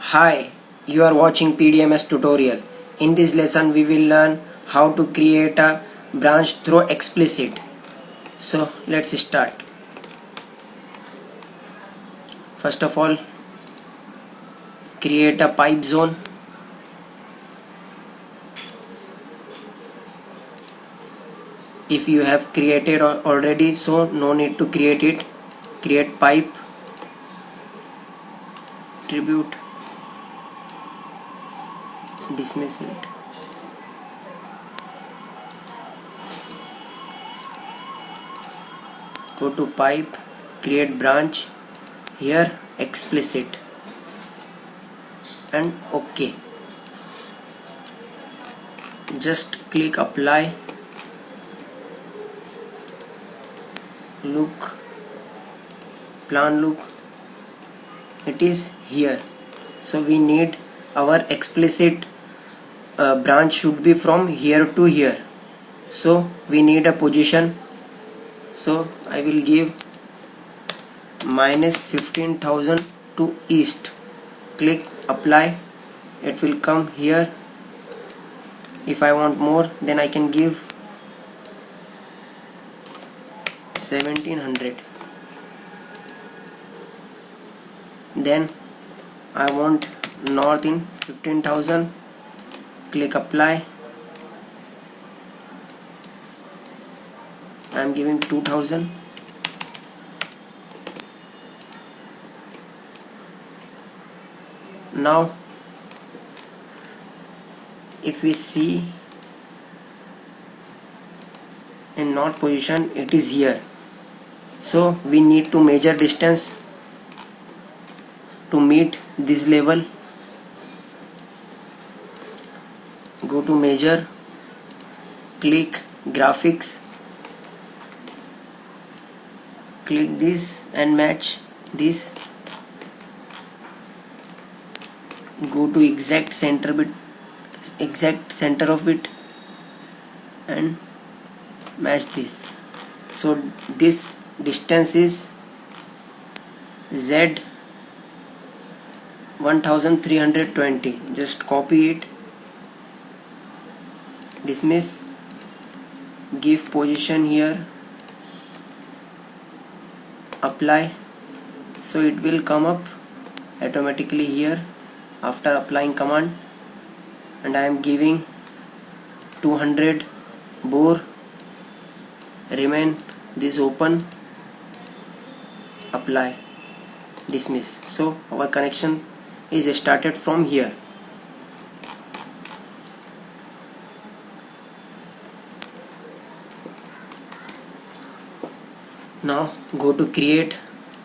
Hi, you are watching PDMS tutorial. In this lesson we will learn how to create a branch through explicit. So let's start. First of all, create a pipe zone. If you have created already, so no need to create it. Create pipe attribute, dismiss it. Go to pipe, create branch, here explicit and OK. Just click apply. Look, plan look, it is here. So we need our explicit branch should be from here to here. So we need a position. So I will give minus 15,000 to east. Click apply. It will come here. If I want more, then I can give 1700. Then I want north in 15,000. Click apply. I am giving 2000. Now if we see in north position, it is here. So we need to measure distance to meet this level. Go to measure, click graphics, click this and match this. Go to exact center of it and match this. So this distance is Z 1320. Just copy it, dismiss, give position here, apply. So it will come up automatically here after applying command, and I am giving 200 bore. Remain this open, apply, dismiss. So our connection is started from here. Now go to create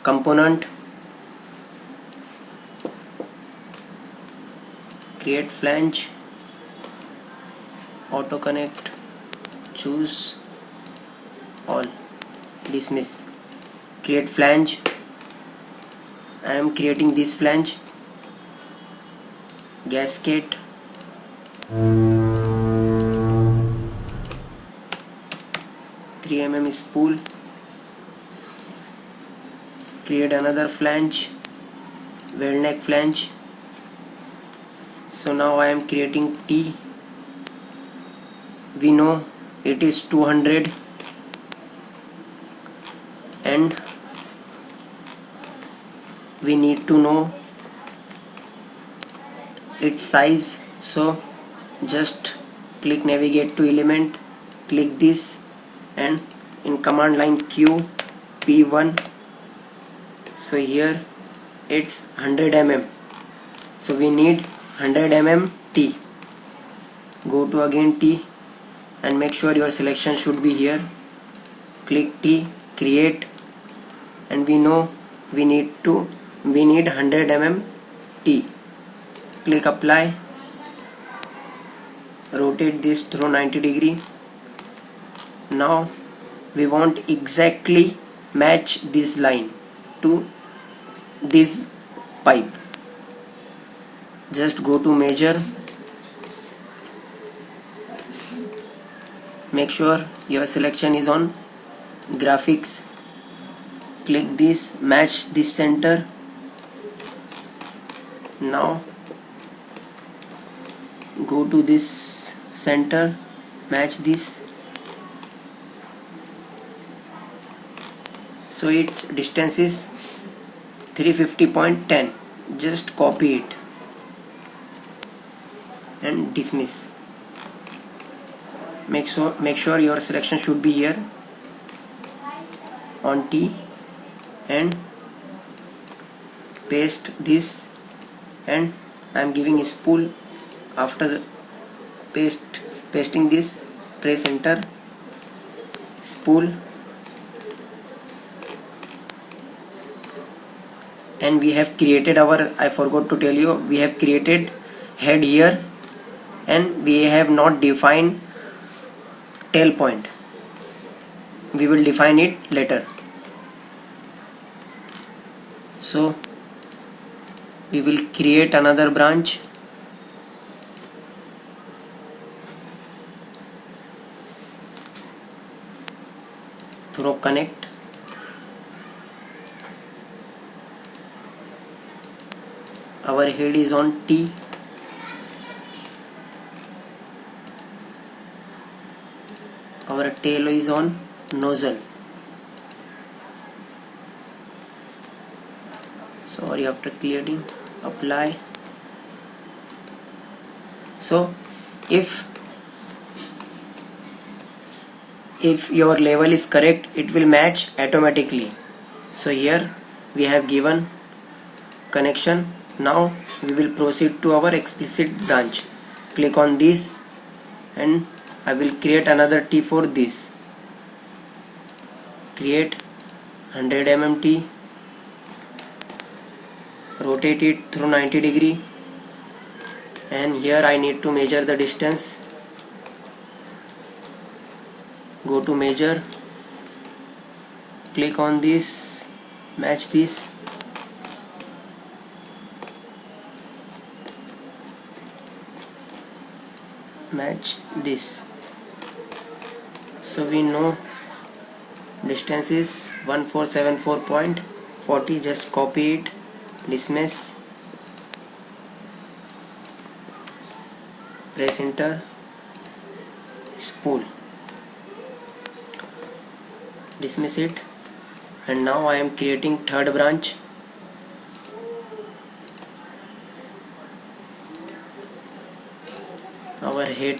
component, create flange, auto connect, choose all, dismiss, create flange. I am creating this flange, gasket, three mm spool, create another flange, weld neck flange. So now I am creating T. We know it is 200 and we need to know its size. So just click navigate to element, click this and in command line Q P1. So here it's 100 mm. So we need 100 mm T. Go to again T and make sure your selection should be here. Click T, create, and we know we need 100 mm T. Click apply, rotate this through 90 degree. Now we want exactly match this line to this pipe. Just go to measure, make sure your selection is on graphics, click this, match this center, Now go to this center, match this, so its distance is 350.10. just copy it and dismiss. Make sure your selection should be here on T, and paste this, and I am giving a spool. After pasting this, press enter, spool, and we have created our, I forgot to tell you, we have created head here and we have not defined tail point. We will define it later. So we will create another branch. Through connect. Our head is on T. Our tail is on nozzle. Sorry, after clearing, apply. So if your level is correct, it will match automatically. So here we have given connection. Now we will proceed to our explicit branch. Click on this and I will create another T for this. Create 100 mm T, rotate it through 90 degree, and here I need to measure the distance. Go to measure, click on this, match this, match this. So we know distance is 1474.40. just copy it, dismiss, press enter, spool, dismiss it, and now I am creating third branch. Our head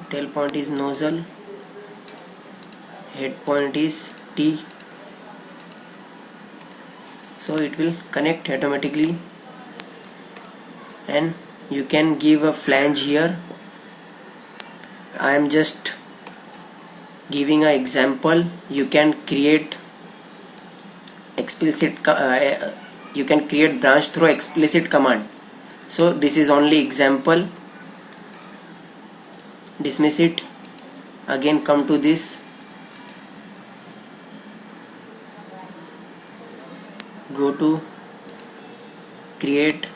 tail point is nozzle, head point is T, so it will connect automatically. And you can give a flange here. I am just giving an example. You can create explicit you can create branch through explicit command. So this is only example. Dismiss it. Again come to this, go to create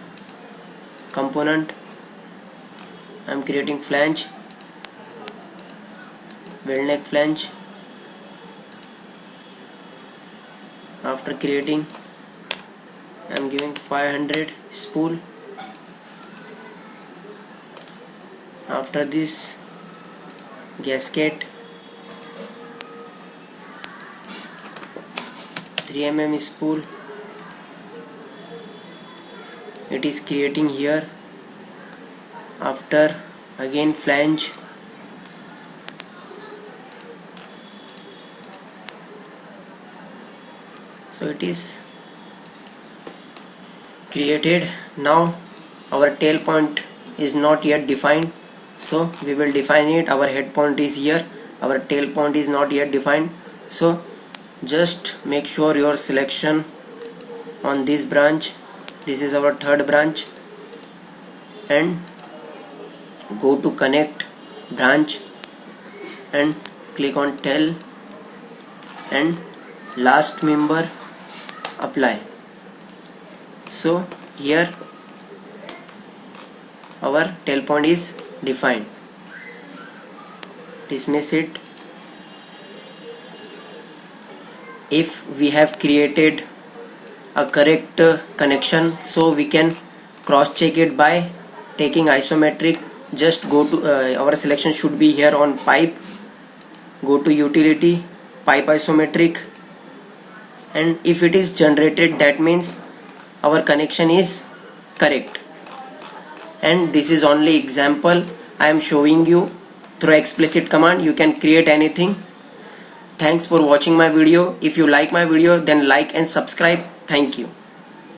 component. I am creating flange, weld neck flange. After creating, I am giving 500 spool. After this, gasket 3 mm spool. It is creating here. After again flange, so it is created. Now our tail point is not yet defined, so we will define it. Our head point is here, our tail point is not yet defined, so just make sure your selection on this branch. This is our third branch, and go to connect branch and click on tail, and last member apply. So here our tail point is defined. Dismiss it. If we have created a correct connection, so we can cross check it by taking isometric. Just go to our selection should be here on pipe, go to utility, pipe isometric, and if it is generated, that means our connection is correct. And this is only example I am showing you. Through explicit command you can create anything. Thanks for watching my video. If you like my video, then like and subscribe. Thank you.